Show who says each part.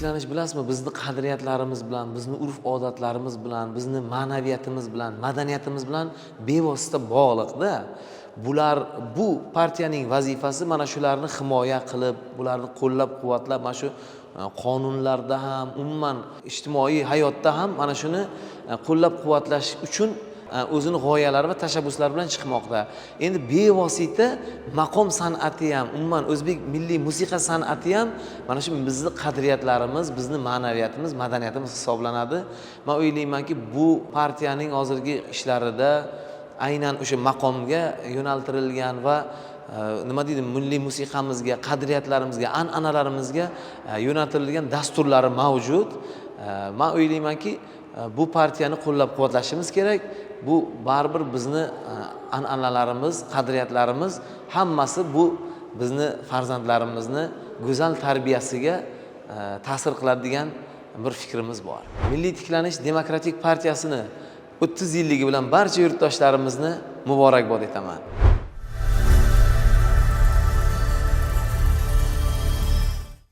Speaker 1: tiklanish bilasizmi, bizni qadriyatlarimiz bilan, bizni urf-odatlarimiz bilan, bizni ma'naviyatimiz bilan, madaniyatimiz bilan bevosita bog'liqda. Bular bu partiyaning vazifasi mana shularni himoya qilib, bularni qo'llab-quvvatlab, mana shu qonunlarda ham, umuman ijtimoiy hayotda ham mana shuni qo'llab-quvvatlash uchun o'zini g'oyalari va tashabbuslari bilan chiqmoqda. Endi bevosita maqom san'ati ham, umuman o'zbek milliy musiqa san'ati ham mana shu bizning qadriyatlarimiz, bizning ma'naviyatimiz, madaniyatimiz hisoblanadi. Men o'ylaymanki, bu partiyaning hozirgi ishlarida aynan o'sha maqomga yo'naltirilgan va nima deydi, milliy musiqamizga, qadriyatlarimizga, an'analarimizga yo'naltirilgan dasturlari mavjud. Men o'ylaymanki, bu partiyani qo'llab-quvvatlashimiz kerak. Bu baribir bizni an'analarimiz, qadriyatlarimiz hammasi bu bizni farzandlarimizni go'zal tarbiyasiga ta'sir qiladi degan bir fikrimiz bor. Milliy tiklanish demokratik partiyasini 30 yilligi bilan barcha yurtdoshlarimizni muborakbod etaman.